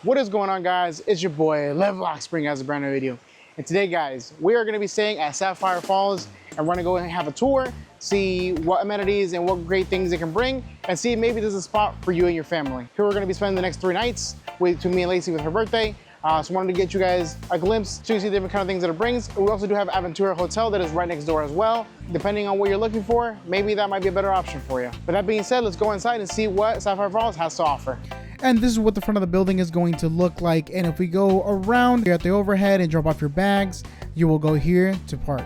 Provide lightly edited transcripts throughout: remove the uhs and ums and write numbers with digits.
What is going on, guys? It's your boy Vloxzz bringing us a brand new video. And today, guys, we are going to be staying at Sapphire Falls, and we're going to go and have a tour, see what amenities and what great things it can bring, and see if maybe there's a spot for you and your family. Here we're going to be spending the next 3 nights with me and Lacey with her birthday. So wanted to get you guys a glimpse to see the different kind of things that it brings. We also do have Aventura Hotel that is right next door as well. Depending on what you're looking for, maybe that might be a better option for you. With that being said, let's go inside and see what Sapphire Falls has to offer. And this is what the front of the building is going to look like. And if we go around here at the overhead and drop off your bags, you will go here to park.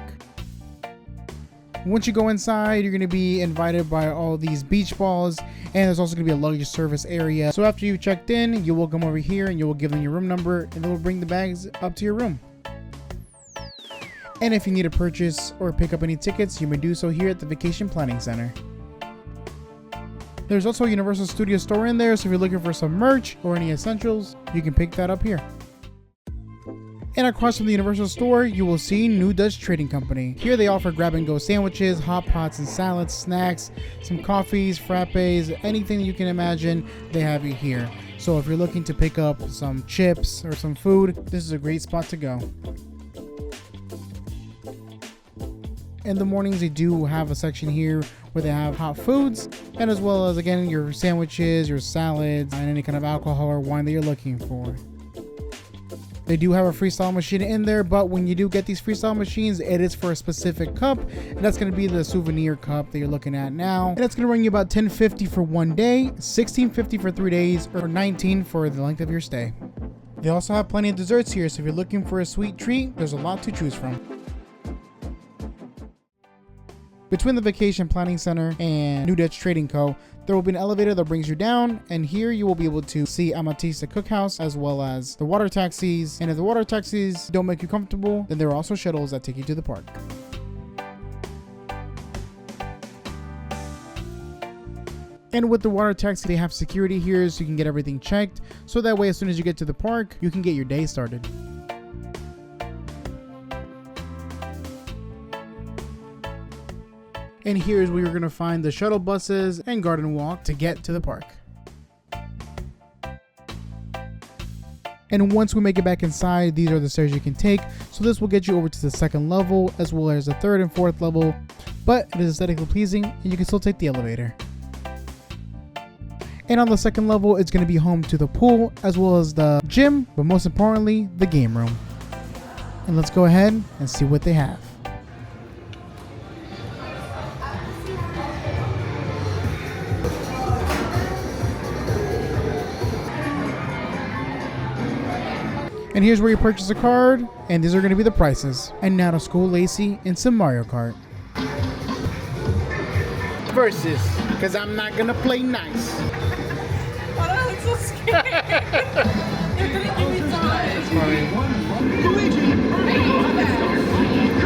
Once you go inside, you're going to be invited by all these beach balls, and there's also going to be a luggage service area. So after you've checked in, you will come over here and you will give them your room number, and they will bring the bags up to your room. And if you need to purchase or pick up any tickets, you may do so here at the Vacation Planning Center. There's also a Universal Studios store in there, so if you're looking for some merch or any essentials, you can pick that up here. And across from the Universal store, you will see New Dutch Trading Company. Here they offer grab-and-go sandwiches, hot pots and salads, snacks, some coffees, frappes, anything that you can imagine, they have it here. So if you're looking to pick up some chips or some food, this is a great spot to go. In the mornings, they do have a section here where they have hot foods, and as well as, again, your sandwiches, your salads, and any kind of alcohol or wine that you're looking for. They do have a freestyle machine in there, but when you do get these freestyle machines, it is for a specific cup, and that's going to be the souvenir cup that you're looking at now. And it's going to run you about $10.50 for 1 day, $16.50 for 3 days, or $19 for the length of your stay. They also have plenty of desserts here, so if you're looking for a sweet treat, there's a lot to choose from. Between the Vacation Planning Center and New Dutch Trading Co., there will be an elevator that brings you down, and here you will be able to see Amatista Cookhouse as well as the water taxis. And if the water taxis don't make you comfortable, then there are also shuttles that take you to the park. And with the water taxi, they have security here so you can get everything checked, so that way as soon as you get to the park, you can get your day started. And here's where you're going to find the shuttle buses and garden walk to get to the park. And once we make it back inside, these are the stairs you can take. So this will get you over to the 2nd level as well as the 3rd and 4th level, but it is aesthetically pleasing and you can still take the elevator. And on the 2nd level, it's going to be home to the pool as well as the gym, but most importantly, the game room. And let's go ahead and see what they have. And here's where you purchase a card, and these are going to be the prices. And now to school Lacey in some Mario Kart. Versus, because I'm not going to play nice. Oh, that looks so scary. You're going to give me time.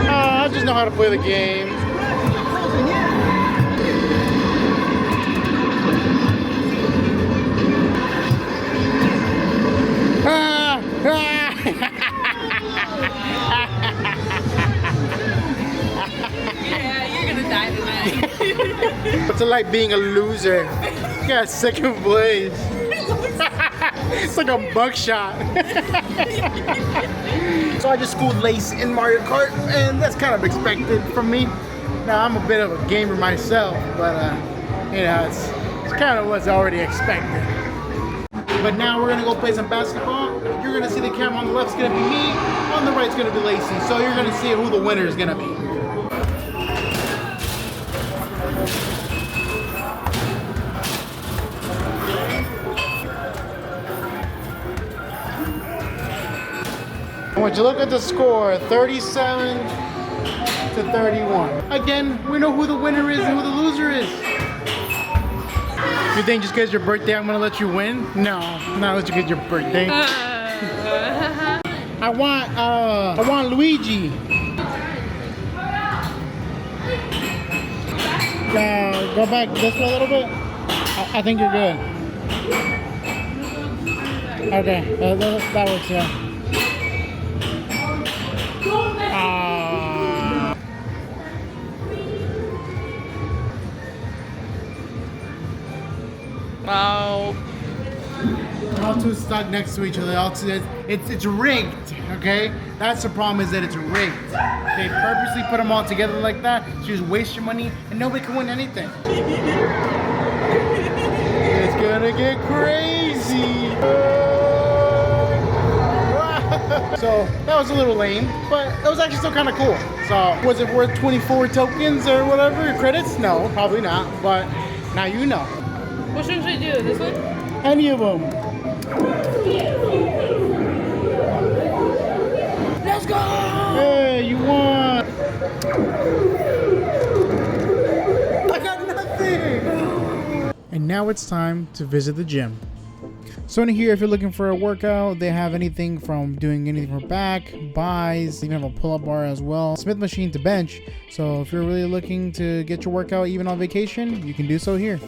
I just know how to play the game. Yeah, you're gonna die tonight. What's it like being a loser? You got 2nd place. It's like a buckshot. So I just schooled Lace in Mario Kart, and that's kind of expected from me. Now I'm a bit of a gamer myself, but you know, it's kind of what's already expected. But now we're gonna go play some basketball. You're gonna see the camera on the left's gonna be me, on the right's gonna be Lacey. So you're gonna see who the winner is gonna be. I want you to look at the score, 37 to 31. Again, we know who the winner is and who the loser is. You think just because your birthday I'm gonna let you win? No, not let you get your birthday. I want Luigi. Go back this way a little bit. I think you're good. Okay, that works, yeah. Wow. Oh, all two stuck next to each other. All two, it's rigged, okay? That's the problem, is that it's rigged. They purposely put them all together like that, so you just waste your money and nobody can win anything. It's gonna get crazy. So that was a little lame, but it was actually still kind of cool. So was it worth 24 tokens or whatever, credits? No, probably not, but now you know. What should we do? This one? Any of them. Let's go! Hey, you won! I got nothing! And now it's time to visit the gym. So in here, if you're looking for a workout, they have anything from doing anything for back, buys, they even have a pull-up bar as well, Smith machine to bench. So if you're really looking to get your workout even on vacation, you can do so here.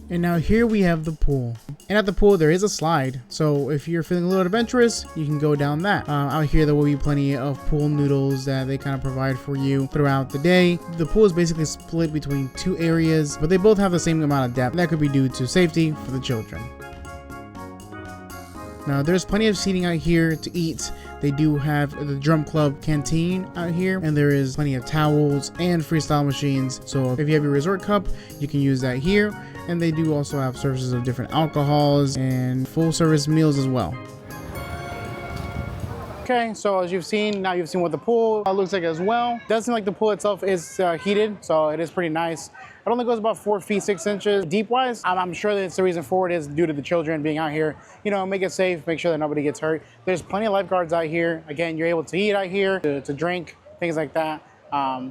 And now here we have the pool. And at the pool, there is a slide. So if you're feeling a little adventurous, you can go down that. Out here, there will be plenty of pool noodles that they kind of provide for you throughout the day. The pool is basically split between two areas, but they both have the same amount of depth. That could be due to safety for the children. Now there's plenty of seating out here to eat. They do have the drum club canteen out here, and there is plenty of towels and freestyle machines. So if you have your resort cup, you can use that here. And they do also have services of different alcohols and full service meals as well. Okay, so as you've seen, now you've seen what the pool looks like as well. It does seem like the pool itself is heated, so it is pretty nice. It only goes about 4 feet 6 inches deep wise. I'm sure that's the reason for it is due to the children being out here. You know, make it safe, make sure that nobody gets hurt. There's plenty of lifeguards out here. Again, you're able to eat out here, to drink, things like that.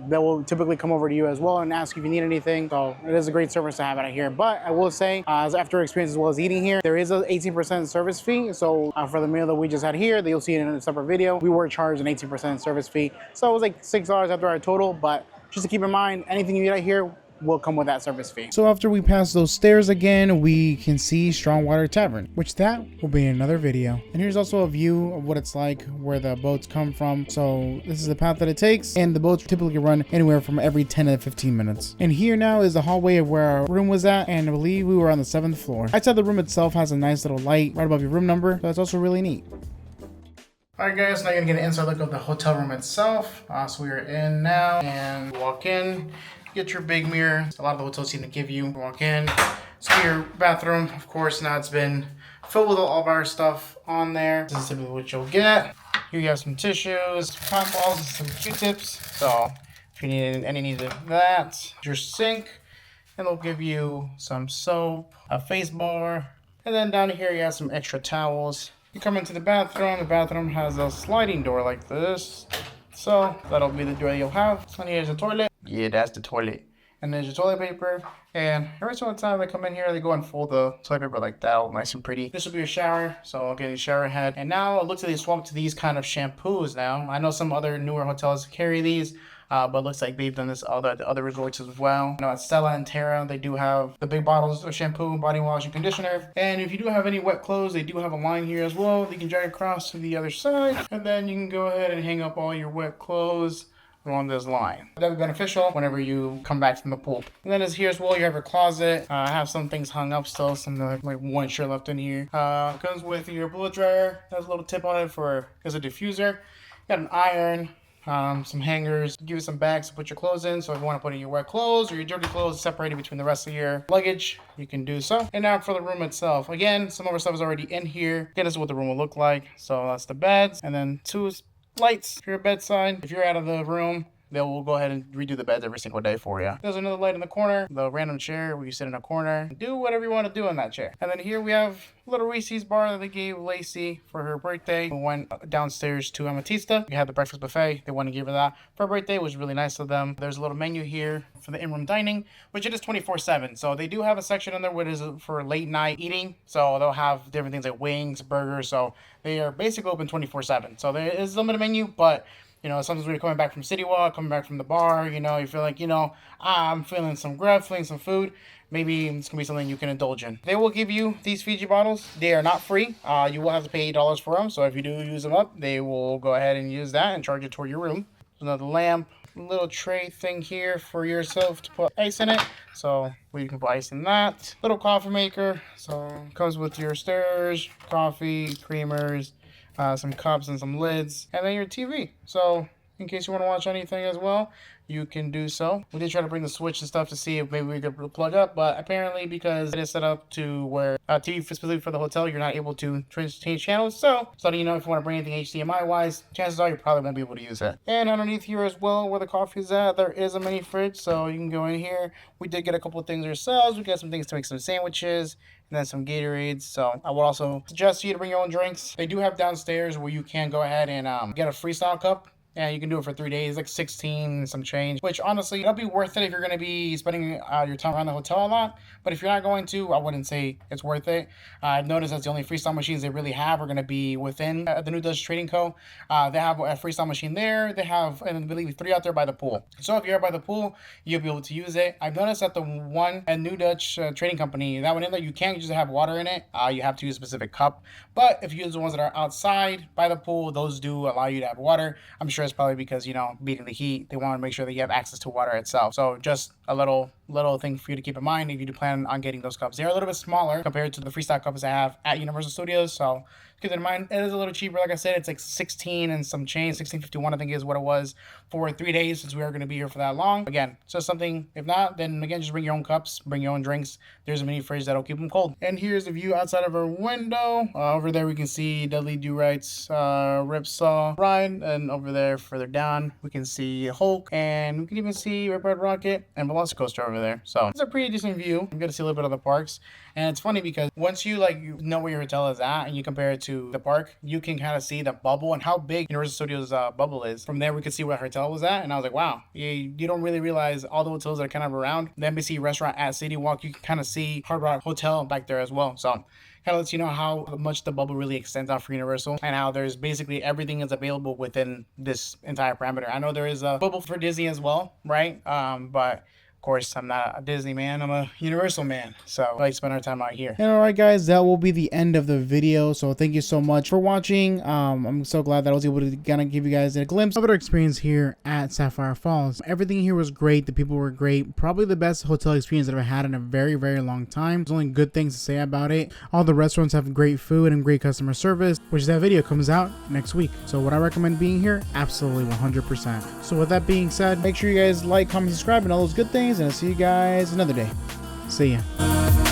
That will typically come over to you as well and ask you if you need anything. So it is a great service to have out here. But I will say, as after experience as well as eating here, there is an 18% service fee. So for the meal that we just had here, that you'll see it in a separate video, we were charged an 18% service fee. So it was like $6 after our total. But just to keep in mind, anything you eat out here will come with that service fee. So after we pass those stairs again, we can see Strongwater Tavern, which that will be in another video. And here's also a view of what it's like, where the boats come from. So this is the path that it takes, and the boats typically run anywhere from every 10 to 15 minutes. And here now is the hallway of where our room was at, and I believe we were on the 7th floor. Outside the room itself has a nice little light right above your room number, so that's also really neat. Alright guys, now you're gonna get an inside look of the hotel room itself. So we are in now, and walk in. Get your big mirror. A lot of the hotels seem to give you. Walk in, see your bathroom. Of course, now it's been filled with all of our stuff on there. This is typically what you'll get. Here you have some tissues, some cotton balls, and some Q-tips. So if you need any of that, your sink, and they'll give you some soap, a face bar, and then down here you have some extra towels. You come into the bathroom. The bathroom has a sliding door like this. So that'll be the door you'll have. And here's the toilet. Yeah, that's the toilet. And there's your toilet paper. And every single time they come in here, they go and fold the toilet paper like that, all nice and pretty. This will be your shower, so I'll get a shower head. And now it looks like they swapped to these kind of shampoos now. I know some other newer hotels carry these, but it looks like they've done this at the other resorts as well. You know, at Stella and Terra, they do have the big bottles of shampoo, body wash, and conditioner. And if you do have any wet clothes, they do have a line here as well. You can drag across to the other side, and then you can go ahead and hang up all your wet clothes along this line. That'll be beneficial whenever you come back from the pool. And then as here as well, you have your closet. I have some things hung up still, some like one shirt left in here. Comes with your blow dryer. Has a little tip on it as a diffuser. Got an iron. Some hangers, give you some bags to put your clothes in. So if you want to put in your wet clothes or your dirty clothes separated between the rest of your luggage, you can do so. And now for the room itself. Again, some of our stuff is already in here. Again, this is what the room will look like. So that's the beds, and then 2 lights for your bedside. If you're out of the room, they will go ahead and redo the beds every single day for you. There's another light in the corner, the random chair where you sit in a corner. Do whatever you want to do in that chair. And then here we have a little Reese's bar that they gave Lacey for her birthday. We went downstairs to Ametista. We had the breakfast buffet. They wanted to give her that for her birthday. It was really nice of them. There's a little menu here for the in-room dining, which it is 24/7. So they do have a section in there which is for late night eating. So they'll have different things like wings, burgers. So they are basically open 24/7. So there is a limited menu, but you know, sometimes when you're coming back from City Walk, coming back from the bar, you know, you feel like, you know, I'm feeling some grub, feeling some food. Maybe it's going to be something you can indulge in. They will give you these Fiji bottles. They are not free. You will have to pay $8 for them. So if you do use them up, they will go ahead and use that and charge it toward your room. There's another lamp. little tray thing here for yourself to put ice in it. So we can put ice in that. Little coffee maker. So comes with your stirrers, coffee, creamers, some cups and some lids, and then your TV. So in case you want to watch anything as well, you can do so. We did try to bring the switch and stuff to see if maybe we could plug up, but apparently because it is set up to where TV specifically for the hotel, you're not able to change channels. So you know, if you want to bring anything HDMI wise, chances are you're probably going to be able to use it. And underneath here as well, where the coffee is at, there is a mini fridge, so you can go in here. We did get a couple of things ourselves. We got some things to make some sandwiches, and then some Gatorades. So I would also suggest you to bring your own drinks. They do have downstairs where you can go ahead and get a freestyle cup. Yeah, you can do it for 3 days, like 16 some change, which honestly, it'll be worth it if you're going to be spending your time around the hotel a lot. But if you're not going to, I wouldn't say it's worth it. I've noticed that the only freestyle machines they really have are going to be within the New Dutch Trading Co. They have a freestyle machine there. They have, and I believe, 3 out there by the pool. So if you're by the pool, you'll be able to use it. I've noticed that the one at New Dutch Trading Company, that one in there, you can't just have water in it. You have to use a specific cup. But if you use the ones that are outside by the pool, those do allow you to have water. I'm sure it's probably because, you know, beating the heat, they want to make sure that you have access to water itself. So just a little thing for you to keep in mind if you do plan on getting those cups. They're a little bit smaller compared to the freestyle cups I have at Universal Studios, so keep that in mind. It is a little cheaper. Like I said, it's like 16 and some change, 16.51 I think is what it was for 3 days, since we are going to be here for that long. Again, so something, if not, then again, just bring your own cups, bring your own drinks. There's a mini fridge that'll keep them cold. And here's the view outside of our window. Over there we can see Dudley Do-Right's Ripsaw ride, and over there further down we can see Hulk, and we can even see Red Red Rocket and Velocicoaster over there. So it's a pretty decent view. I'm gonna see a little bit of the parks, and it's funny because once you know where your hotel is at and you compare it to the park, you can kind of see the bubble and how big Universal Studios bubble is. From there we could see where our hotel was at, and I was like, wow, you don't really realize all the hotels that are kind of around the Embassy restaurant at City Walk. You can kind of see Hard Rock Hotel back there as well. So kind of lets you know how much the bubble really extends out for Universal, and how there's basically everything is available within this entire parameter. I know there is a bubble for Disney as well, right? But of course, I'm not a Disney man, I'm a Universal man, so I like to spend our time out here. And alright guys, that will be the end of the video, so thank you so much for watching. I'm so glad that I was able to kind of give you guys a glimpse of our experience here at Sapphire Falls. Everything here was great, the people were great, probably the best hotel experience that I've had in a very, very long time. There's only good things to say about it. All the restaurants have great food and great customer service, which that video comes out next week. So would I recommend being here? Absolutely, 100%. So with that being said, make sure you guys like, comment, subscribe, and all those good things, and I'll see you guys another day. See ya.